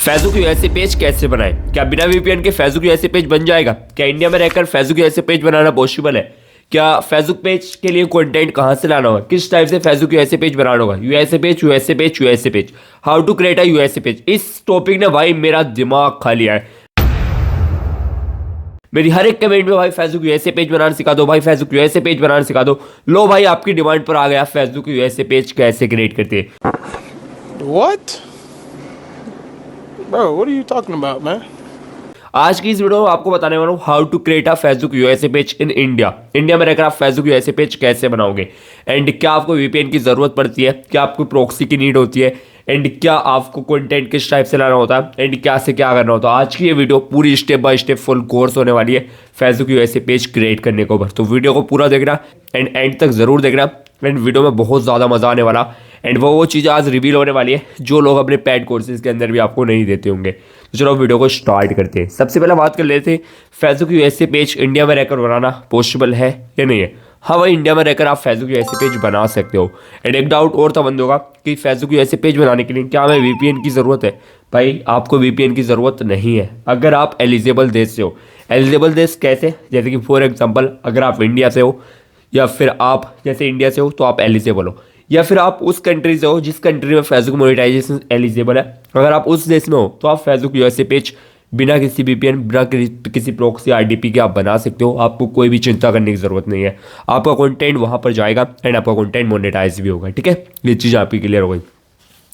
Facebook USA page कैसे बनाएं? क्या बिना वीपीएन के फेसबुक यूएसए पेज बन जाएगा? क्या इंडिया में रहकर फेसबुक यूएसए पेज बनाना पॉसिबल है? क्या फेसबुक पेज के लिए कंटेंट कहां से लाना होगा? किस टाइप से फेसबुक यूएसए पेज बनाना होगा? USA page USA page USA page, how to create a USA page. इस टॉपिक ने भाई मेरा दिमाग खा लिया है। मेरी हर एक कमेंट में भाई फेसबुक यूएसए पेज बनाना सिखा दो, भाई फेसबुक यूएसए पेज बनाना सिखा दो। लो भाई आपकी डिमांड पर आ गया, फेसबुक यूएसए पेज कैसे क्रिएट करते हैं। What? Bro, what are you talking about, man? आज की इस वीडियो में आपको बताने वाला हूँ how to create a Facebook USA page in India. India में रहकर आप फेसबुक यूएसए पेज कैसे बनाओगे, एंड क्या आपको वीपीएन की जरूरत पड़ती है, क्या आपको प्रॉक्सी की नीड होती है, एंड क्या आपको कंटेंट किस टाइप से लाना होता है, एंड क्या से क्या करना होता है। आज की ये वीडियो पूरी step by step full course होने वाली है फेसबुक यूएसए पेज क्रिएट करने के ऊपर। तो वीडियो को पूरा देखना एंड एंड तक जरूर देखना, एंड वीडियो में बहुत ज़्यादा मजा आने वाला, एंड वो चीज़ आज रिवील होने वाली है जो लोग अपने पेड कोर्सेज के अंदर भी आपको नहीं देते होंगे। तो चलो वीडियो को स्टार्ट करते हैं। सबसे पहले बात कर लेते हैं फेसबुक यूएसए पेज इंडिया में रहकर बनाना पॉसिबल है या नहीं है। हाँ भाई, इंडिया में रहकर आप फेसबुक यूएसए पेज बना सकते हो। एंड एक डाउट और था बंदों का कि फेसबुक यूएसए पेज बनाने के लिए क्या हमें वीपीएन की ज़रूरत है। भाई आपको वीपीएन की ज़रूरत नहीं है अगर आप एलिजिबल देश से हो। एलिजिबल देश कैसे? जैसे कि फॉर एग्जाम्पल अगर आप इंडिया से हो, या फिर आप जैसे इंडिया से हो तो आप एलिजिबल हो, या फिर आप उस कंट्री से हो जिस कंट्री में फेसबुक मोनेटाइजेशन एलिजिबल है। अगर आप उस देश में हो तो आप फेसबुक यूएसए पेज बिना किसी वीपीएन, बिना किसी प्रॉक्सी आरडीपी के आप बना सकते हो। आपको कोई भी चिंता करने की जरूरत नहीं है। आपका कंटेंट वहां पर जाएगा एंड आपका कंटेंट मोनेटाइज भी होगा। ठीक है, ये चीज़ आपकी क्लियर हो गई।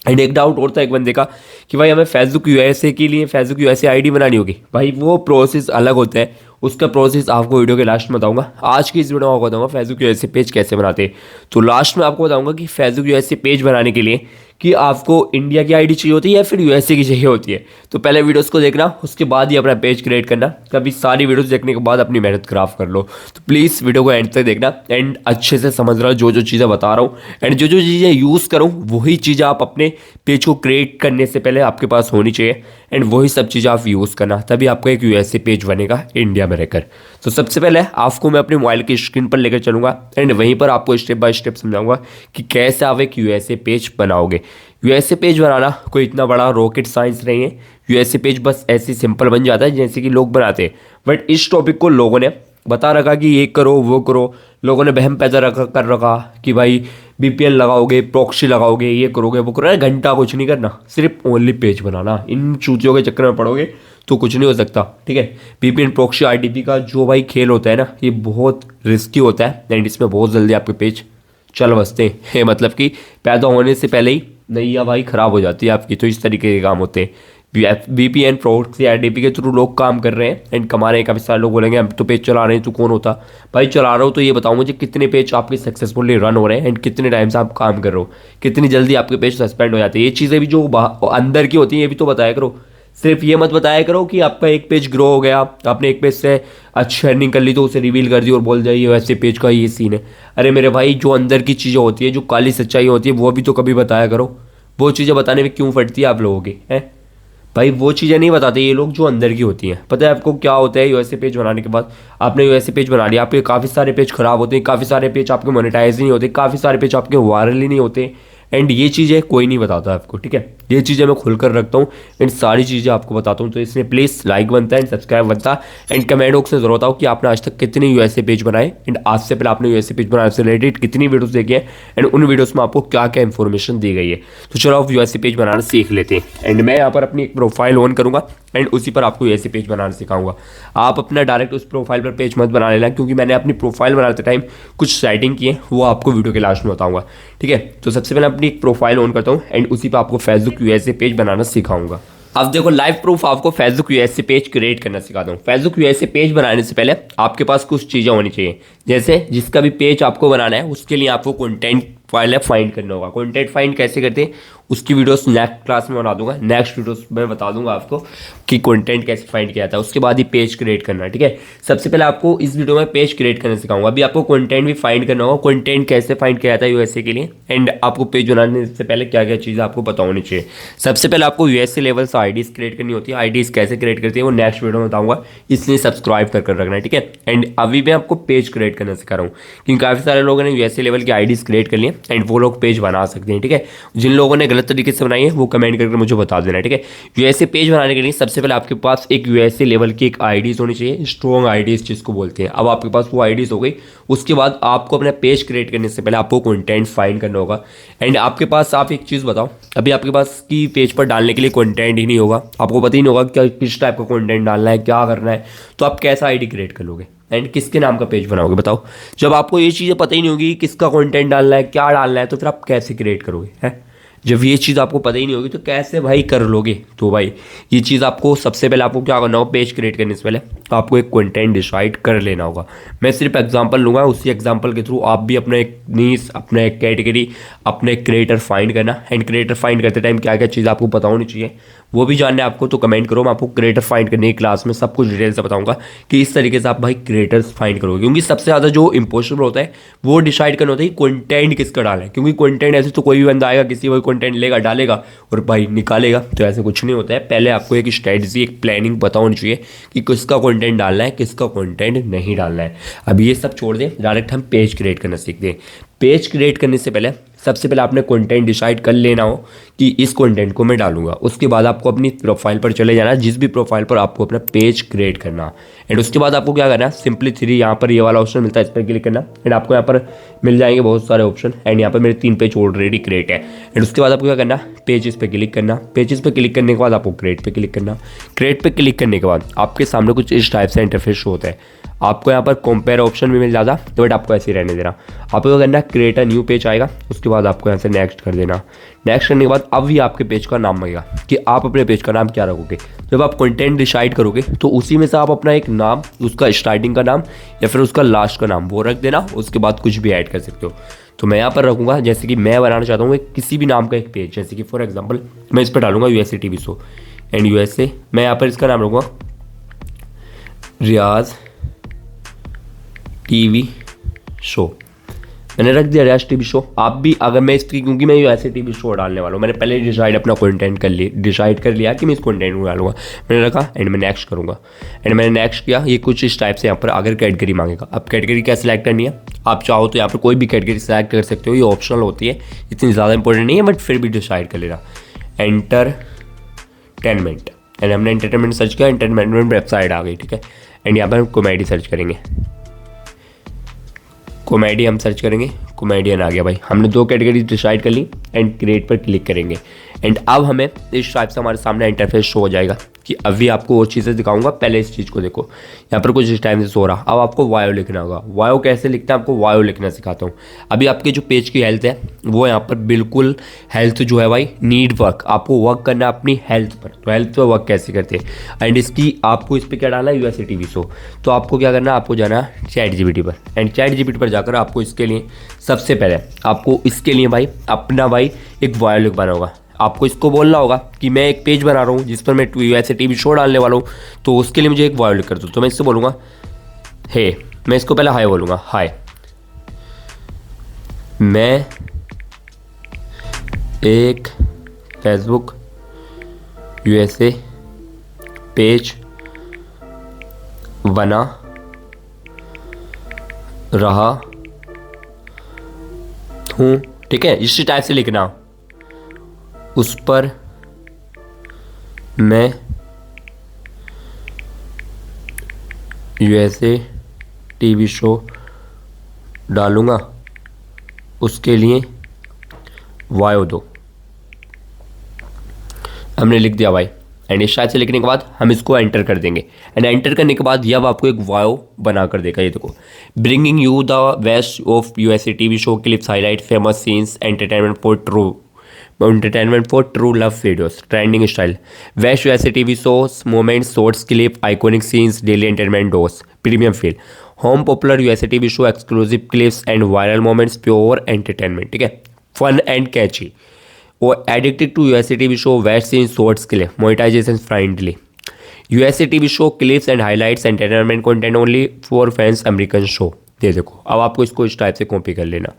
एंड एक डाउट और था एक बंदे का कि भाई हमें फेसबुक यूएसए के लिए फेसबुक यूएसए आईडी बनानी होगी। भाई वो प्रोसेस अलग होता है, उसका प्रोसेस आपको वीडियो के लास्ट में बताऊंगा। आज की इस वीडियो में आपको बताऊंगा फेसबुक यूएसए पेज कैसे बनाते हैं। तो लास्ट में आपको बताऊंगा कि फेसबुक यूएसए पेज बनाने के लिए कि आपको इंडिया की आईडी चाहिए होती है या फिर यूएसए की चाहिए होती है। तो पहले वीडियोस को देखना, उसके बाद ही अपना पेज क्रिएट करना। कभी सारी वीडियोस देखने के बाद अपनी मेहनत खराब कर लो। तो प्लीज़ वीडियो को एंड तक देखना एंड अच्छे से समझ रहा जो जो चीज़ें बता रहा हूँ, एंड जो जो चीज़ें यूज़ करूँ वही चीज़ें आप अपने पेज को क्रिएट करने से पहले आपके पास होनी चाहिए, एंड वही सब चीज़ें आप यूज़ करना, तभी आपका एक यूएसए पेज बनेगा इंडिया में रहकर। तो सबसे पहले आपको मैं अपने मोबाइल की स्क्रीन पर लेकर चलूँगा एंड वहीं पर आपको स्टेप बाय स्टेप समझाऊंगा कि कैसे आप एक यूएसए पेज बनाओगे। यूएसए पेज बनाना कोई इतना बड़ा रॉकेट साइंस नहीं है। यूएसए पेज बस ऐसे सिंपल बन जाता है जैसे कि लोग बनाते हैं। बट इस टॉपिक को लोगों ने बता रखा कि ये करो वो करो, लोगों ने वहम पैदा कर रखा कि भाई वीपीएन लगाओगे, प्रॉक्सी लगाओगे, ये करोगे वो करोगे। घंटा कुछ नहीं करना, सिर्फ ओनली पेज बनाना। इन चूतियों के चक्कर में पड़ोगे तो कुछ नहीं हो सकता। ठीक है, वीपीएन, प्रॉक्सी, आरडीपी का जो भाई खेल होता है ना, ये बहुत रिस्की होता है एंड इसमें बहुत जल्दी आपके पेज चल बसते हैं। मतलब कि पैदा होने से पहले ही नैया भाई खराब हो जाती है आपकी। तो इस तरीके के काम होते हैं। वीपीएन, प्रॉक्सी, आरडीपी के थ्रू लोग काम कर रहे हैं एंड कमा रहे हैं। काफ़ी सारे लोग बोलेंगे हम तो पेज चला रहे हैं, तो कौन होता? भाई चला रहा हो तो ये बताओ मुझे कितने पेज आपके सक्सेसफुली रन हो रहे हैं एंड कितने टाइम से आप काम कर रहे हो, कितनी जल्दी आपके पेज सस्पेंड हो जाते हैं। ये चीज़ें भी जो अंदर की होती हैं ये भी तो बताया करो। सिर्फ ये मत बताया करो कि आपका एक पेज ग्रो हो गया, आपने एक पेज से अच्छी अर्निंग कर ली तो उसे रिवील कर दी और बोल जाइए वैसे पेज का ये सीन है। अरे मेरे भाई, जो अंदर की चीज़ें होती है, जो काली सच्चाई होती है, वो भी तो कभी बताया करो। वो चीज़ें बताने में क्यों फटती है आप लोगों की? हैं भाई, वो चीज़ें नहीं बताते ये लोग जो अंदर की होती हैं। पता है आपको क्या होता है? यूएसए पेज बनाने के बाद आपने यूएसए पेज बना लिया, आपके काफ़ी सारे पेज खराब होते हैं, काफ़ी सारे पेज आपके मोनेटाइज ही नहीं होते, काफ़ी सारे पेज आपके वायरल ही नहीं होते, एंड ये चीज़ें कोई नहीं बताता आपको। ठीक है, ये चीज़ें मैं खुलकर रखता हूँ एंड सारी चीज़ें आपको बताता हूँ। तो इसमें प्लीज़ लाइक बनता है एंड सब्सक्राइब बनता है एंड कमेंट बॉक्स में जरूर बताओ कि आपने आज तक कितने यूएसए पेज बनाए एंड आज से पहले आपने यूएसए पेज बनाने से रिलेटेड कितनी वीडियोस देखी है एंड उन वीडियोस में आपको क्या क्या इन्फॉर्मेशन दी गई है। तो चलो आप यूएसए पेज बनाना सीख लेते हैं एंड मैं यहाँ पर अपनी एक प्रोफाइल ऑन करूँगा एंड उसी पर आपको यूएसए पेज बनाना सिखाऊंगा। आप अपना डायरेक्ट उस प्रोफाइल पर पेज मत बना लेना, क्योंकि मैंने अपनी प्रोफाइल बनाते टाइम कुछ सेटिंग की है, वो आपको वीडियो के लास्ट में बताऊंगा। ठीक है, तो सबसे पहले अपनी एक प्रोफाइल ऑन करता हूँ एंड उसी पर आपको फेसबुक यूएसए पेज बनाना सिखाऊंगा। अब देखो लाइव प्रूफ आपको फेसबुक यूएसए पेज क्रिएट करना सिखाता हूँ। फेसबुक यूएसए पेज बनाने से पहले आपके पास कुछ चीज़ें होनी चाहिए। जैसे जिसका भी पेज आपको बनाना है उसके लिए आपको कंटेंट पहले फाइंड करना होगा। कंटेंट फाइंड कैसे करते हैं उसकी वीडियोस नेक्स्ट क्लास में बना दूंगा, नेक्स्ट वीडियोस में बता दूंगा आपको कि कंटेंट कैसे फाइंड किया जाता है। उसके बाद ही पेज क्रिएट करना। ठीक है, सबसे पहले आपको इस वीडियो में पेज क्रिएट करना सिखाऊंगा। अभी आपको कंटेंट भी फाइंड करना होगा, कंटेंट कैसे फाइंड किया जाता है यूएसए के लिए, एंड आपको पेज बनाने से पहले क्या क्या चीज़ें आपको पता होनी चाहिए। सबसे पहले आपको यूएसए लेवल से आईडीज क्रिएट करनी होती है। आईडीज कैसे क्रिएट करती है वो नेक्स्ट वीडियो में बताऊंगा, इसलिए सब्सक्राइब कर रखना है। ठीक है, एंड अभी मैं आपको पेज क्रिएट करना सिखा रहा हूँ, क्योंकि काफ़ी सारे लोगों ने यूएसए लेवल की आईडीज क्रिएट कर लिए एंड वो लोग पेज बना सकते हैं। ठीक है, जिन लोगों ने गलत तरीके से बनाई है वो कमेंट करके मुझे बता देना, ठीक है। यूएसए पेज बनाने के लिए सबसे पहले आपके पास एक यूएसए लेवल की एक आईडीज़ होनी चाहिए, स्ट्रॉन्ग आईडीज़ जिसको बोलते हैं। अब आपके पास वो आईडीज़ हो गई, उसके बाद आपको अपना पेज क्रिएट करने से पहले आपको कंटेंट फाइंड करना होगा। एंड आपके पास, आप एक चीज़ बताओ, अभी आपके पास की पेज पर डालने के लिए कंटेंट ही नहीं होगा, आपको पता ही नहीं होगा क्या किस टाइप का कंटेंट डालना है, क्या करना है, तो आप कैसा आईडी क्रिएट कर लोगे एंड किसके नाम का पेज बनाओगे बताओ। जब आपको ये चीज़ें पता ही नहीं होगी किसका कंटेंट डालना है, क्या डालना है, तो फिर आप कैसे क्रिएट करोगे हैं। जब ये चीज़ आपको पता ही नहीं होगी तो कैसे भाई कर लोगे। तो भाई ये चीज़ आपको सबसे पहले आपको क्या करना होगा, पेज क्रिएट करने से पहले आपको एक कंटेंट डिसाइड कर लेना होगा। मैं सिर्फ एग्जांपल लूँगा, उसी एग्जांपल के थ्रू आप भी अपना एक नीश, अपना एक कैटेगरी, अपने क्रिएटर फाइंड करना। एंड क्रिएटर फाइंड करते टाइम क्या क्या चीज़ आपको पता होनी चाहिए वो भी जानना है आपको, तो कमेंट करो। मैं आपको क्रिएटर फाइंड करने की क्लास में सब कुछ डिटेल से बताऊंगा कि इस तरीके से आप भाई क्रिएटर्स फाइंड करोगे। क्योंकि सबसे ज़्यादा जो इम्पोसिबल होता है वो डिसाइड करना होता है कि कंटेंट किसका डालना है। क्योंकि कंटेंट ऐसे तो कोई भी बंदा आएगा, किसी वही कंटेंट लेगा, डालेगा और भाई निकालेगा, तो ऐसे कुछ नहीं होता है। पहले आपको एक स्ट्रेटजी, एक प्लानिंग पता होनी चाहिए कि किसका कंटेंट डालना है, किसका कंटेंट नहीं डालना है। अब ये सब छोड़ दें, डायरेक्ट हम पेज क्रिएट करना सीखते हैं। पेज क्रिएट करने से पहले सबसे पहले आपने कंटेंट डिसाइड कर लेना हो कि इस कंटेंट को मैं डालूंगा। उसके बाद आपको अपनी प्रोफाइल पर चले जाना, जिस भी प्रोफाइल पर आपको अपना पेज क्रिएट करना। एंड उसके बाद आपको क्या करना है, सिंपली 3 यहाँ पर ये वाला ऑप्शन मिलता है, इस पर क्लिक करना। एंड आपको यहाँ पर मिल जाएंगे बहुत सारे ऑप्शन। एंड यहाँ पर मेरे 3 पेज ऑलरेडी क्रिएट है। एंड उसके बाद आपको क्या करना, पेजेस पे क्लिक करना। पेजेस पे क्लिक करने के बाद आपको क्रिएट पे क्लिक करना। क्रिएट पे क्लिक करने के बाद आपके सामने कुछ इस टाइप से इंटरफेस शो होता है। आपको यहाँ पर कंपेयर ऑप्शन भी मिल जाता, तो बट आपको ऐसे ही रहने देना। आपको क्या करना, क्रिएट अ न्यू पेज आएगा, उसके बाद आपको यहाँ से नेक्स्ट कर देना। नेक्स्ट करने के बाद अब भी आपके पेज का नाम मांगेगा कि आप अपने पेज का नाम क्या रखोगे। जब आप कंटेंट डिसाइड करोगे तो उसी में से आप अपना एक नाम, उसका स्टार्टिंग का नाम या फिर उसका लास्ट का नाम वो रख देना। उसके बाद कुछ भी ऐड कर सकते हो। तो मैं यहाँ पर रखूँगा, जैसे कि मैं बनाना चाहता हूँ किसी भी नाम का एक पेज, जैसे कि फॉर एग्जाम्पल मैं इस पर डालूंगा USA TV show. And USA मैं यहाँ पर इसका नाम रखूँगा रियाज टीवी शो। मैंने रख दिया रियाज टीवी शो। आप भी अगर मैं इसकी, क्योंकि मैं यूएसए टीवी शो डालने वाला हूँ, मैंने पहले डिसाइड अपना कंटेंट डिसाइड कर लिया कि मैं इस कंटेंट को डालूंगा, मैंने रखा। एंड मैं नेक्स्ट करूँगा। एंड मैंने नेक्स्ट किया। ये कुछ इस टाइप से यहाँ पर अगर कैटेगरी मांगेगा, अब कैटेगरी क्या सिलेक्ट करनी है, आप चाहो तो यहाँ पर कोई भी कैटेगरी सेलेक्ट कर सकते हो, ये ऑप्शनल होती है, इतनी ज़्यादा इंपॉर्टेंट नहीं है, बट फिर भी डिसाइड कर लेना। एंटरटेनमेंट। एंड हमने एंटरटेनमेंट सर्च किया, एंटरटेनमेंट वेबसाइट आ गई, ठीक है। एंड यहाँ पर हम कॉमेडी सर्च करेंगे, कॉमेडी हम सर्च करेंगे, कॉमेडियन आ गया भाई। हमने 2 कैटेगरी डिसाइड कर ली। एंड क्रिएट पर क्लिक करेंगे। एंड अब हमें इस टाइप से हमारे सामने इंटरफेस शो हो जाएगा कि अभी आपको और चीज़ें दिखाऊंगा, पहले इस चीज़ को देखो। यहाँ पर कुछ इस टाइम से शो रहा। अब आपको वायो लिखना होगा। वायो कैसे लिखता है, आपको वायो लिखना सिखाता हूँ। अभी आपके जो पेज की हेल्थ है वो यहाँ पर बिल्कुल हेल्थ जो है भाई, नीड वर्क, आपको वर्क करना है अपनी हेल्थ पर। तो हेल्थ पर वर्क कैसे करते हैं, एंड इसकी आपको इस पर क्या डालना है, यूएसए टीवी शो। तो आपको क्या करना है, आपको जाना है ChatGPT पर। एंड ChatGPT पर जाकर आपको इसके लिए सबसे पहले आपको इसके लिए भाई अपना भाई एक वायो लिखवाना होगा। आपको इसको बोलना होगा कि मैं एक पेज बना रहा हूँ जिस पर मैं यूएसए टीवी शो डालने वाला हूँ, तो उसके लिए मुझे एक वायो लिख कर दो। तो मैं इससे बोलूँगा हे, मैं इसको पहले हाय बोलूँगा, हाय मैं एक फेसबुक यूएसए पेज बना रहा हूँ, ठीक है। इसी टाइप से लिखना। उस पर मैं यूएसए टीवी शो डालूंगा, उसके लिए वायो दो। हमने लिख दिया भाई। एंड इस टाइप से लिखने के बाद हम इसको एंटर कर देंगे। एंड एंटर करने के बाद ये अब आपको एक वायो बना कर देगा। ये देखो, bringing you the best of USA TV show clips, highlight, famous scenes, entertainment for true love videos, trending style, best USA TV shows, moments, shorts clip, iconic scenes, daily entertainment dose, premium feel, home popular USA TV show, exclusive clips and viral moments, pure entertainment, ठीक है, fun and catchy, और addicted to USA TV show, best scene, shorts clip, monetisation friendly, USA TV show clips and highlights, entertainment content only for fans, American show. ये देखो, अब आपको इसको इस type से कॉपी कर लेना।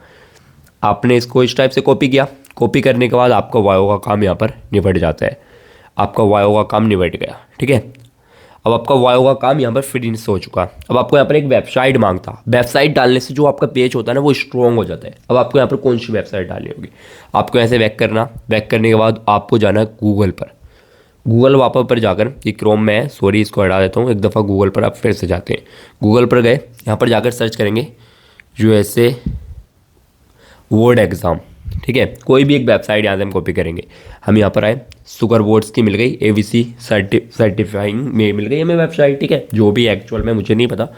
आपने इसको इस टाइप से कॉपी किया। कॉपी करने के बाद आपका वायो का काम यहाँ पर निपट जाता है। आपका वायो का काम निपट गया, ठीक है। अब आपका वायो का काम यहाँ पर फिनिश हो चुका। अब आपको यहाँ पर एक वेबसाइट मांगता। वेबसाइट डालने से जो आपका पेज होता है ना वो स्ट्रॉन्ग हो जाता है। अब आपको यहाँ पर कौन सी वेबसाइट डालनी होगी, आपको ऐसे बैक करना। बैक करने के बाद आपको जाना है गूगल पर। गूगल वापस पर जाकर, ये क्रोम में है, सॉरी इसको हटा देता हूँ, एक दफ़ा गूगल पर आप फिर से जाते हैं। गूगल पर गए, यहाँ पर जाकर सर्च करेंगे USA बोर्ड एग्ज़ाम। ठीक है, कोई भी एक वेबसाइट यहाँ से हम कॉपी करेंगे। हम यहाँ पर आए, शुगर बोर्ड्स की मिल गई, ABC सर्टिफाइंग में मिल गई हमें वेबसाइट। ठीक है, जो भी एक्चुअल में मुझे नहीं पता।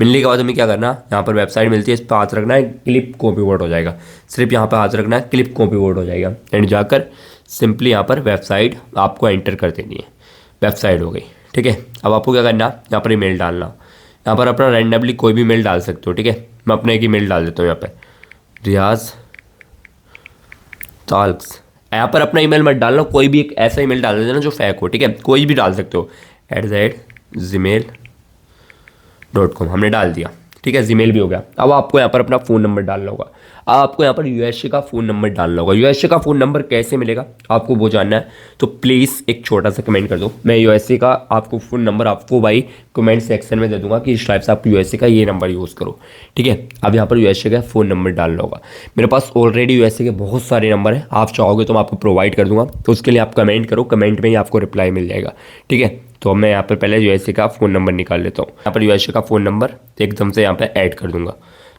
मिलने के बाद हमें क्या करना, यहाँ पर वेबसाइट मिलती है, इस पर हाथ रखना है, क्लिप कॉपी बोर्ड हो जाएगा। सिर्फ यहाँ पर हाथ रखना है, क्लिप कॉपी बोर्ड हो जाएगा। एंड जाकर सिंपली यहाँ पर वेबसाइट आपको एंटर कर देनी है। वेबसाइट हो गई। ठीक है, अब आपको क्या करना, यहाँ पर ईमेल डालना। यहाँ पर अपना रैंडमली कोई भी मेल डाल सकते हो। ठीक है, मैं अपना एक ईमेल डाल देता हूँ यहाँ पर, रियाज ताल्क्स। यहाँ पर अपना ईमेल मत डालना, कोई भी एक ऐसा ईमेल डाल देना जो फेक हो। ठीक है, कोई भी डाल सकते हो, @gmail.com हमने डाल दिया। ठीक है, जीमेल भी हो गया। अब आपको यहाँ पर अपना फ़ोन नंबर डालना होगा। अब आपको यहाँ पर USA का फ़ोन नंबर डालना होगा। USA का फ़ोन नंबर कैसे मिलेगा आपको वो जानना है तो प्लीज़ एक छोटा सा कमेंट कर दो। मैं USA का आपको फ़ोन नंबर आपको भाई कमेंट सेक्शन में दे दूंगा कि इस टाइप से आप USA का ये नंबर यूज़ करो। ठीक है, अब यहाँ पर USA का फ़ोन नंबर डालना होगा। मेरे पास ऑलरेडी USA के बहुत सारे नंबर हैं, आप चाहोगे तो मैं आपको प्रोवाइड कर दूंगा। तो उसके लिए आप कमेंट करो, कमेंट में ही आपको रिप्लाई मिल जाएगा। ठीक है, तो मैं यहाँ पर पहले USA का फ़ोन नंबर निकाल लेता हूँ। यहाँ पर USA का फ़ोन नंबर एकदम से यहाँ पर ऐड कर दूंगा।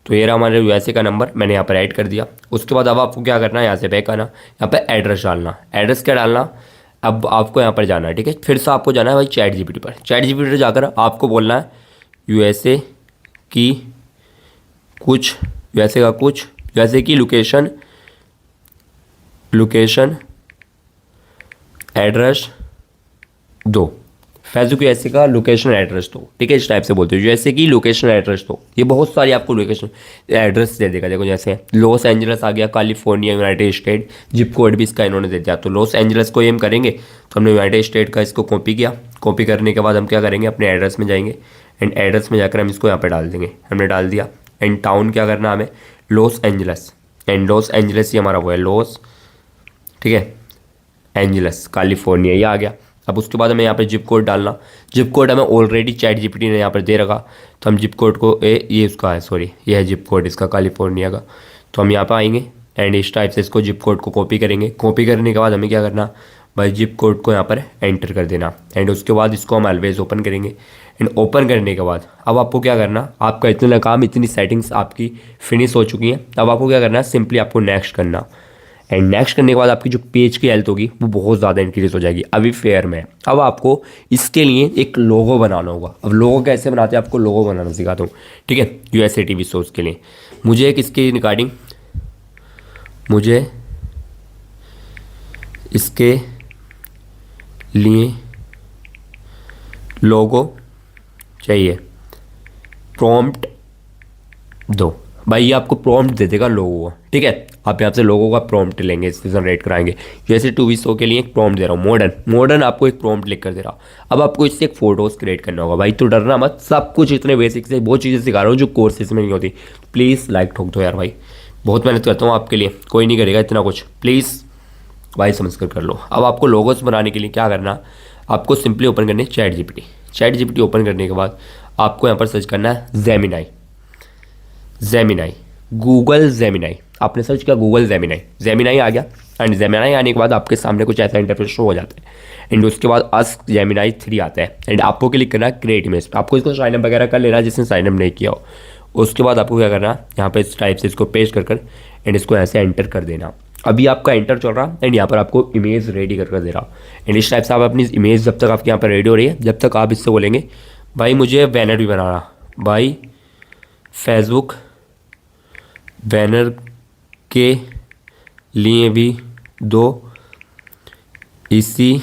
तो ये रहा हमारे USA का नंबर, मैंने यहाँ पर ऐड कर दिया। उसके बाद अब आपको क्या करना है, यहाँ से बैक आना, यहाँ पर एड्रेस डालना। एड्रेस क्या डालना, अब आपको यहाँ पर जाना है। ठीक है, फिर से आपको जाना है भाई ChatGPT पर। ChatGPT पर जाकर आपको बोलना है USA की कुछ, USA का कुछ, USA की लोकेशन एड्रेस दो। फेसबुक USA का लोकेशन एड्रेस दो। ठीक है, इस टाइप से बोलते हो, USA की लोकेशन एड्रेस दो। ये बहुत सारी आपको लोकेशन एड्रेस दे देगा। देखो जैसे लॉस एंजल्स आ गया, California, United state, zip code भी इसका इन्होंने दे दिया। तो लॉस एंजल्स को ये हम करेंगे तो हमने यूनाइटेड स्टेट का इसको कॉपी किया। कॉपी करने के बाद हम क्या करेंगे, अपने एड्रेस में जाएंगे एंड एड्रेस में जाकर हम इसको यहाँ पर डाल देंगे। हमने डाल दिया। एंड टाउन क्या करना हमें, Los Angeles. And Los Angeles ये हमारा वो है लॉस, ठीक है, एंजल्स कैलिफोर्निया, ये आ गया। अब उसके बाद हमें यहाँ पे जिप कोड डालना। जिप कोड हमें ऑलरेडी ChatGPT ने यहाँ पर दे रखा, तो हम जिप कोड को ये उसका है, सॉरी ये है जिप कोड इसका कैलिफोर्निया का। तो हम यहाँ पर आएंगे एंड इस टाइप से इसको जिप कोड को कॉपी करेंगे। कॉपी करने के बाद हमें क्या करना भाई, जिप कोड को यहाँ पर एंटर कर देना। एंड उसके बाद इसको हम ऑलवेज ओपन करेंगे। एंड ओपन करने के बाद अब आपको क्या करना, आपका इतना काम, इतनी सेटिंग्स आपकी फिनिश हो चुकी हैं। अब आपको क्या करना है, सिंपली आपको नेक्स्ट करना। एंड नेक्स्ट करने के बाद आपकी जो पेज की हेल्थ होगी वो बहुत ज़्यादा इंक्रीज हो जाएगी। अभी फेयर में अब आपको इसके लिए एक लोगो बनाना होगा। अब लोगो कैसे बनाते हैं, आपको लोगो बनाना सिखाता हूँ। ठीक है, USA TV शोज़ के लिए मुझे एक इसके रिगार्डिंग, मुझे इसके लिए लोगो चाहिए, प्रॉम्प्ट दो। भाई ये आपको प्रॉम्प्ट दे देगा लोगों का। ठीक है, आप यहाँ से लोगों का प्रॉम्प्ट लेंगे, इससे जनरेट कराएंगे। जैसे TV शो के लिए एक प्रॉम्प्ट दे रहा हूँ, मॉडर्न आपको एक प्रॉम्प्ट लिख कर दे रहा हूँ। अब आपको इससे एक फ़ोटोज़ क्रिएट करना होगा। भाई तो डरना मत, सब कुछ इतने बेसिक से वो चीज़ें सिखा रहा हूँ जो कोर्सेज में नहीं होती। प्लीज़ लाइक ठोक दो यार भाई, बहुत मेहनत करता हूँ आपके लिए, कोई नहीं करेगा इतना कुछ, प्लीज़ भाई समझ कर लो। अब आपको लोगोस बनाने के लिए क्या करना, आपको सिंपली ओपन करनी है ChatGPT ओपन करने के बाद आपको यहाँ पर सर्च करना है जेमिनाई, गूगल जेमिनाई। आपने सर्च किया गूगल जेमिनाई आ गया। एंड जेमिनाई आने के बाद आपके सामने कुछ ऐसा इंटरफेस शो हो जाता है। एंड उसके बाद आस्क जेमिनाई 3 आता है। एंड आपको क्लिक करना है क्रिएट इमेज। आपको इसको साइनअप वगैरह कर लेना जिसने साइनअप नहीं किया हो। उसके बाद आपको क्या करना है, यहाँ पे इस टाइप से इसको पेस्ट कर एंड इसको ऐसे एंटर कर देना। अभी आपका एंटर चल रहा है एंड यहाँ पर आपको इमेज रेडी कर दे रहा। एंड इस टाइप से आप अपनी इमेज जब तक आपके यहाँ पर रेडी हो रही है, जब तक आप इससे बोलेंगे भाई मुझे बैनर भी बनाना, भाई फेसबुक बैनर के लिए भी दो इसी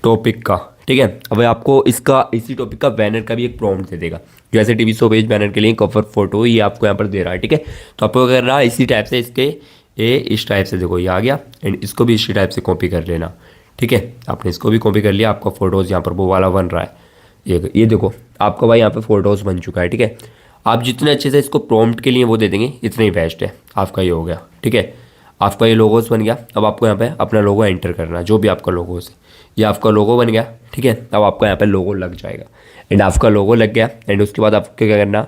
टॉपिक का। ठीक है, अब आपको इसका इसी टॉपिक का बैनर का भी एक प्रॉम्प्ट दे देगा। जैसे TV शो पेज बैनर के लिए कवर फोटो ये आपको यहाँ पर दे रहा है। ठीक है, तो आपको क्या करना है, इसी टाइप से इसके इस टाइप से देखो ये आ गया। एंड इसको भी इसी टाइप से कॉपी कर लेना। ठीक है, आपने इसको भी कॉपी कर लिया, आपका फोटोज़ यहाँ पर वो वाला बन रहा है। ये देखो आपका भाई यहाँ पे फोटोज़ बन चुका है। ठीक है, आप जितने अच्छे से इसको प्रॉम्प्ट के लिए वो दे देंगे इतना ही बेस्ट है, आपका ये हो गया। ठीक है, आपका ये लोगोस बन गया। अब आपको यहाँ पे अपना लोगो एंटर करना है, जो भी आपका लोगोस है। ये आपका लोगो बन गया, ठीक है। अब आपका यहाँ पे लोगो लग जाएगा एंड आपका लोगो लग गया। एंड उसके बाद आपको क्या करना,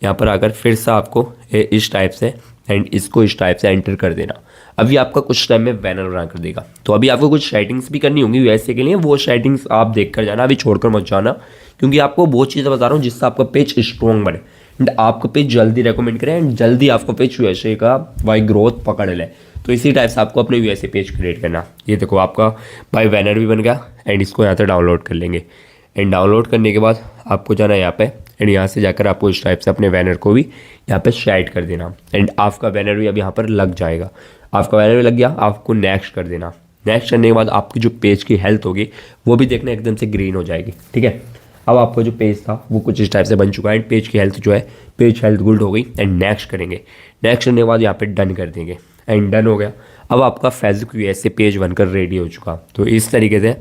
यहाँ पर आकर फिर से आपको इस टाइप से एंड इसको इस टाइप से एंटर कर देना। अभी आपका कुछ टाइम में बैनर बना कर देगा। तो अभी आपको कुछ सेटिंग्स भी करनी होंगी यूएसए के लिए, वो सेटिंग्स आप देख कर जाना, अभी छोड़कर मत जाना, क्योंकि आपको वो चीज़ें बता रहा हूँ जिससे आपका पेज स्ट्रॉन्ग बने एंड आपका पेज जल्दी रेकमेंड करें एंड जल्दी आपका पेज यूएसए का भाई ग्रोथ पकड़ ले। तो इसी टाइप से आपको अपने यूएसए पेज क्रिएट करना। ये देखो आपका भाई बैनर भी बन गया एंड इसको यहाँ से डाउनलोड कर लेंगे। एंड डाउनलोड करने के बाद आपको जाना है यहाँ पे एंड यहाँ से जाकर आपको इस टाइप से अपने बैनर को भी यहाँ पे शेयर कर देना एंड आपका बैनर भी अब यहाँ पर लग जाएगा। आपका बैनर भी लग गया, आपको नेक्स्ट कर देना। नेक्स्ट करने के बाद आपकी जो पेज की हेल्थ होगी वो भी देखना एकदम से ग्रीन हो जाएगी, ठीक है। अब आपका जो पेज था वो कुछ इस टाइप से बन चुका है एंड पेज की हेल्थ जो है, पेज हेल्थ गुड हो गई एंड नेक्स्ट करेंगे। नेक्स्ट करने के बाद यहाँ पे डन कर देंगे एंड डन हो गया। अब आपका फेसबुक यूएसए पेज बनकर रेडी हो चुका। तो इस तरीके से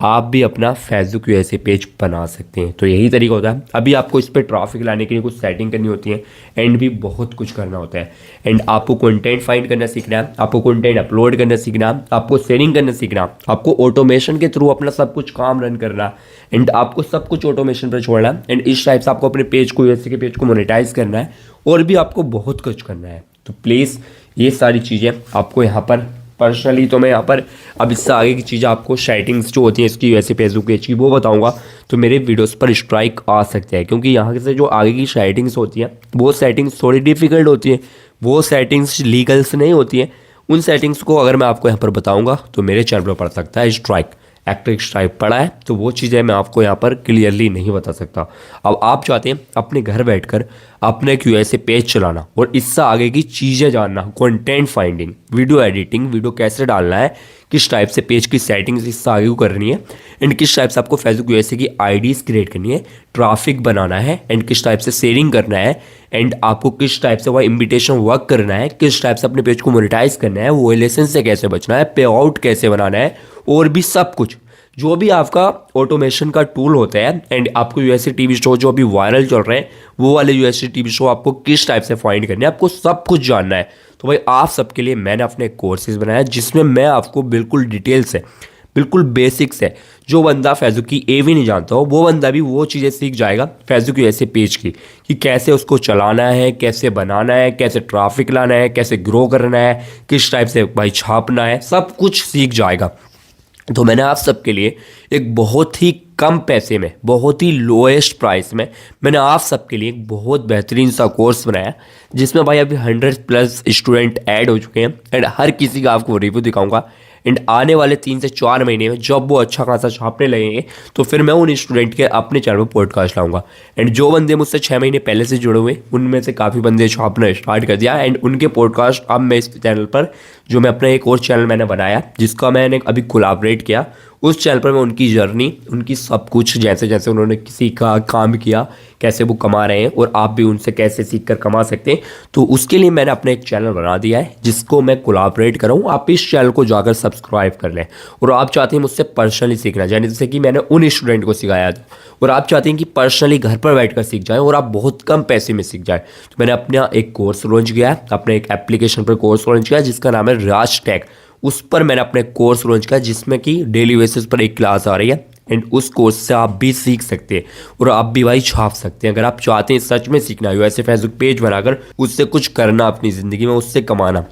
आप भी अपना फेसबुक यूएसए पेज बना सकते हैं। तो यही तरीका होता है। अभी आपको इस पर ट्रैफिक लाने के लिए कुछ सेटिंग करनी होती है एंड भी बहुत कुछ करना होता है। एंड आपको कंटेंट फाइंड करना सीखना है, आपको कंटेंट अपलोड करना सीखना है, आपको शेयरिंग करना सीखना, आपको ऑटोमेशन के थ्रू अपना सब कुछ काम रन करना एंड आपको सब कुछ ऑटोमेशन पर छोड़ना है। एंड इस टाइप से आपको अपने पेज को, यूएसए के पेज को मोनेटाइज करना है और भी आपको बहुत कुछ करना है। तो प्लीज़ ये सारी चीज़ें आपको यहाँ पर पर्सनली, तो मैं यहाँ पर अब इससे आगे की चीज़ें आपको सेटिंग्स जो होती हैं इसकी यूएसए फेसबुक पेज की वो बताऊंगा। तो मेरे वीडियोस पर स्ट्राइक आ सकते हैं, क्योंकि यहाँ से जो आगे की सेटिंग्स होती हैं वो सेटिंग्स थोड़ी डिफिकल्ट होती हैं, वो सेटिंग्स लीगल्स नहीं होती हैं। उन सेटिंग्स को अगर मैं आपको यहाँ पर बताऊँगा तो मेरे चैनल पर पड़ सकता है स्ट्राइक, एक्टिव स्ट्राइक पड़ा है। तो वो चीज़ें मैं आपको यहाँ पर क्लियरली नहीं बता सकता। अब आप चाहते हैं अपने घर बैठकर अपने एक यूएसए पेज चलाना और इससे आगे की चीज़ें जानना, content finding, video editing, video कैसे डालना है, किस टाइप से पेज की सेटिंग्स इससे आगे को करनी है एंड किस टाइप से आपको फेसबुक यूएसए की आईडीज़ क्रिएट करनी है, ट्रैफिक बनाना है एंड किस टाइप से शेयरिंग करना है एंड आपको किस टाइप से वह इन्विटेशन वर्क करना है, किस टाइप से अपने पेज को मोनेटाइज करना है, वॉयलेशन से कैसे बचना है, पे आउट कैसे बनाना है और भी सब कुछ जो भी आपका ऑटोमेशन का टूल होता है। एंड आपको यूएसए टीवी शो जो अभी वायरल चल रहे हैं वो वाले यूएसए टीवी शो आपको किस टाइप से फाइंड करने हैं, आपको सब कुछ जानना है। तो भाई आप सबके लिए मैंने अपने कोर्सेज बनाया जिसमें मैं आपको बिल्कुल डिटेल से, बिल्कुल बेसिक से, जो बंदा फेसबुक की ए भी नहीं जानता हो वो बंदा भी वो चीज़ें सीख जाएगा फेसबुक यूएसए पेज की, कि कैसे उसको चलाना है, कैसे बनाना है, कैसे ट्रैफिक लाना है, कैसे ग्रो करना है, किस टाइप से भाई छापना है, सब कुछ सीख जाएगा। तो मैंने आप सबके लिए एक बहुत ही कम पैसे में, बहुत ही लोएस्ट प्राइस में मैंने आप सबके लिए एक बहुत बेहतरीन सा कोर्स बनाया जिसमें भाई अभी 100+ स्टूडेंट ऐड हो चुके हैं एंड हर किसी का आपको रिव्यू दिखाऊंगा। एंड आने वाले 3 से 4 महीने में जब वो अच्छा खासा छापने लगेंगे तो फिर मैं उन स्टूडेंट के अपने चैनल पर पॉडकास्ट लाऊंगा। एंड जो बंदे मुझसे 6 महीने पहले से जुड़े हुए उनमें से काफ़ी बंदे छापना स्टार्ट कर दिया एंड उनके पॉडकास्ट अब मैं इस चैनल पर, जो मैं अपना एक और चैनल मैंने बनाया जिसका मैंने अभी कोलैबोरेट किया, उस चैनल पर मैं उनकी जर्नी, उनकी सब कुछ, जैसे जैसे उन्होंने किसी का काम किया, कैसे वो कमा रहे हैं और आप भी उनसे कैसे सीख कर कमा सकते हैं, तो उसके लिए मैंने अपना एक चैनल बना दिया है जिसको मैं कोलैबोरेट कर रहा हूँ। आप इस चैनल को जाकर सब्सक्राइब कर लें और आप चाहते हैं मुझसे पर्सनली सीखना, यानी जैसे कि मैंने उन स्टूडेंट को सिखाया था और आप चाहते हैं कि पर्सनली घर पर बैठकर सीख जाएं और आप बहुत कम पैसे में सीख जाएं, तो मैंने अपना एक कोर्स लॉन्च किया है, अपने एक एप्लीकेशन पर कोर्स लॉन्च किया जिसका नाम है राज टेक। उस पर मैंने अपने कोर्स लॉन्च किया जिसमें कि डेली बेसिस पर एक क्लास आ रही है एंड उस कोर्स से आप भी सीख सकते हैं और आप भी भाई छाप सकते हैं। अगर आप चाहते हैं सच में सीखना, यूएसए फेसबुक पेज बनाकर उससे कुछ करना अपनी ज़िंदगी में, उससे कमाना,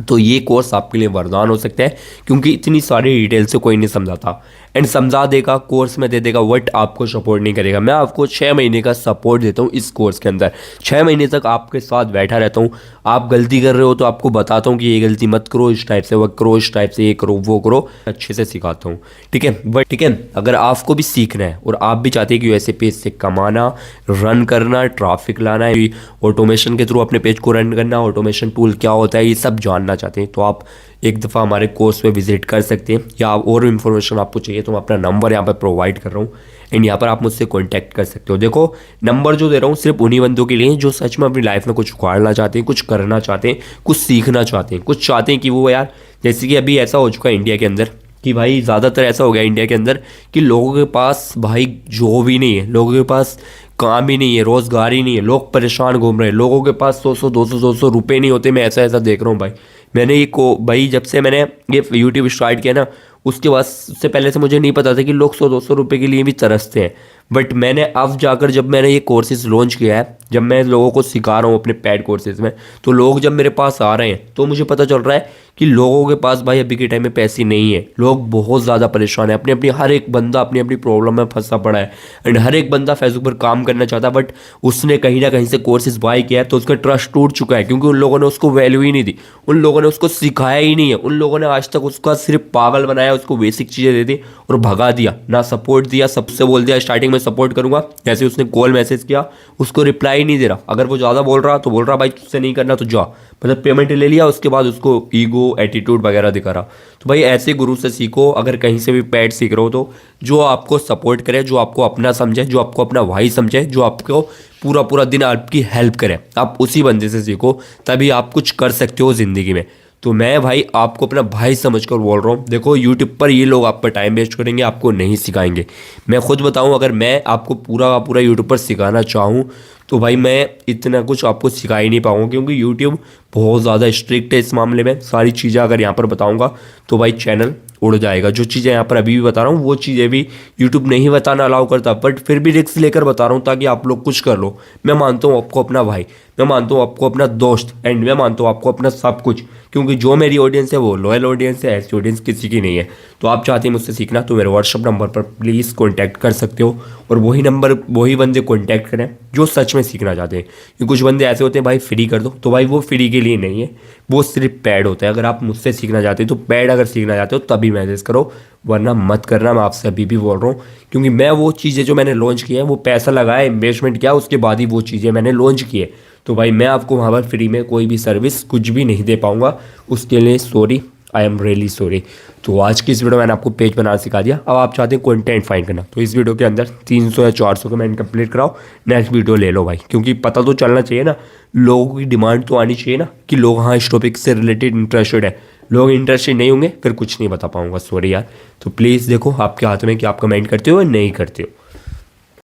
तो ये कोर्स आपके लिए वरदान हो सकता है, क्योंकि इतनी सारी डिटेल से कोई नहीं समझाता एंड समझा देगा, कोर्स में दे देगा, बट आपको सपोर्ट नहीं करेगा। मैं आपको 6 महीने का सपोर्ट देता हूँ इस कोर्स के अंदर। 6 महीने तक आपके साथ बैठा रहता हूँ। आप गलती कर रहे हो तो आपको बताता हूँ कि ये गलती मत करो, इस टाइप से वर्क करो, इस टाइप से ये करो, वो करो, अच्छे से सिखाता हूँ, ठीक है। बट ठीक है, अगर आपको भी सीखना है और आप भी चाहते हैं कि यूएसए पेज से कमाना, रन करना, ट्रैफिक लाना है, ऑटोमेशन के थ्रू अपने पेज को रन करना, ऑटोमेशन टूल क्या होता है, ये सब जानना चाहते हैं, तो आप एक दफ़ा हमारे कोर्स पे विजिट कर सकते हैं। या और इन्फॉर्मेशन आपको चाहिए तो मैं अपना नंबर यहाँ पर प्रोवाइड कर रहा हूँ एंड यहाँ पर आप मुझसे कांटेक्ट कर सकते हो। देखो नंबर जो दे रहा हूँ सिर्फ उन्हीं बंदों के लिए जो सच में अपनी लाइफ में कुछ उखाड़ना चाहते हैं, कुछ करना चाहते हैं, कुछ सीखना चाहते हैं, कुछ चाहते हैं कि वो यार, जैसे कि अभी ऐसा हो चुका है इंडिया के अंदर कि भाई ज़्यादातर ऐसा हो गया इंडिया के अंदर कि लोगों के पास भाई जॉब ही नहीं है, लोगों के पास काम ही नहीं है, रोज़गार ही नहीं है, लोग परेशान घूम रहे हैं, लोगों के पास 100-200 रुपये नहीं होते। मैं ऐसा देख रहा हूँ भाई, मैंने ये को भाई जब से मैंने ये यूट्यूब स्टार्ट किया ना, उसके बाद से पहले से मुझे नहीं पता था कि लोग 100-200 रुपये के लिए भी तरसते हैं। बट मैंने अब जाकर जब मैंने ये कोर्सेज लॉन्च किया है, जब मैं लोगों को सिखा रहा हूँ अपने पेड कोर्सेज में, तो लोग जब मेरे पास आ रहे हैं तो मुझे पता चल रहा है कि लोगों के पास भाई अभी के टाइम में पैसे नहीं है। लोग बहुत ज़्यादा परेशान है, अपनी अपनी हर एक बंदा अपनी अपनी प्रॉब्लम में फंसा पड़ा है। एंड हर एक बंदा फेसबुक पर काम करना चाहता है, बट उसने कहीं ना कहीं से कोर्सेज बाय किया है तो उसका ट्रस्ट टूट चुका है, क्योंकि उन लोगों ने उसको वैल्यू ही नहीं दी, उन लोगों ने उसको सिखाया ही नहीं है, उन लोगों ने आज तक उसका सिर्फ पागल बनाया, उसको बेसिक चीज़ें दे दी और भगा दिया, ना सपोर्ट दिया। सबसे बोल दिया स्टार्टिंग में सपोर्ट करूंगा, जैसे उसने कॉल मैसेज किया उसको रिप्लाई नहीं दे रहा। अगर वो ज़्यादा बोल रहा तो बोल रहा भाई तुझसे नहीं करना तो जा, मतलब पेमेंट ले लिया, उसके बाद उसको ईगो एटीट्यूड वगैरह दिखा रहा। तो भाई ऐसे गुरु से सीखो, अगर कहीं से भी पैड सीख रहे हो तो जो आपको सपोर्ट करे, जो आपको अपना समझे, जो आपको अपना भाई समझे, जो आपको पूरा पूरा दिन आपकी हेल्प करे, आप उसी बंदे से सीखो, तभी आप कुछ कर सकते हो ज़िंदगी में। तो मैं भाई आपको अपना भाई समझकर बोल रहा हूँ। देखो यूट्यूब पर ये लोग आप पर टाइम वेस्ट करेंगे, आपको नहीं सिखाएंगे। मैं खुद बताऊँ, अगर मैं आपको पूरा का पूरा यूट्यूब पर सिखाना चाहूँ तो भाई मैं इतना कुछ आपको सिखा ही नहीं पाऊँगा, क्योंकि यूट्यूब बहुत ज़्यादा स्ट्रिक्ट है इस मामले में। सारी चीज़ें अगर यहाँ पर बताऊँगा तो भाई चैनल उड़ जाएगा। जो चीज़ें यहाँ पर अभी भी बता रहा हूँ वो चीज़ें भी यूट्यूब नहीं बताना अलाउ करता, बट फिर भी रिस्क लेकर बता रहा हूँ ताकि आप लोग कुछ कर लो। मैं मानता हूँ आपको अपना भाई, मैं मानता हूँ आपको अपना दोस्त, एंड मैं मानता हूँ आपको अपना सब कुछ, क्योंकि जो मेरी ऑडियंस है वो लॉयल ऑडियंस है, ऐसी ऑडियंस किसी की नहीं है। तो आप चाहते हैं मुझसे सीखना तो मेरे व्हाट्सअप नंबर पर प्लीज़ कॉन्टैक्ट कर सकते हो, और वही नंबर वही बंदे कॉन्टैक्ट करें जो सच में सीखना चाहते हैं। क्योंकि कुछ बंदे ऐसे होते हैं भाई फ्री कर दो, तो भाई वो फ्री के लिए नहीं है, वो सिर्फ पैड होता है। अगर आप मुझसे सीखना चाहते हो तो पैड अगर सीखना चाहते हो तभी मैसेज करो, वरना मत करना। मैं आपसे अभी भी बोल रहा हूँ, क्योंकि मैं वो चीज़ें जो मैंने लॉन्च की है वो पैसा लगाया, इन्वेस्टमेंट किया, उसके बाद ही वो चीज़ें मैंने लॉन्च की है। तो भाई मैं आपको वहाँ पर फ्री में कोई भी सर्विस कुछ भी नहीं दे पाऊँगा, उसके लिए sorry, I am really sorry. तो आज की इस वीडियो में मैंने आपको पेज बनाना सिखा दिया। अब आप चाहते हैं कंटेंट फाइंड करना, तो इस वीडियो के अंदर 300 या 400 कमेंट कंप्लीट कराओ, नेक्स्ट वीडियो ले लो भाई, क्योंकि पता तो चलना चाहिए ना, लोगों की डिमांड तो आनी चाहिए ना कि लोग हाँ इस टॉपिक से रिलेटेड इंटरेस्टेड है। लोग इंटरेस्टेड नहीं होंगे फिर कुछ नहीं बता पाऊंगा, सॉरी यार। तो प्लीज़ देखो आपके हाथ में कि आप कमेंट करते हो या नहीं करते हो।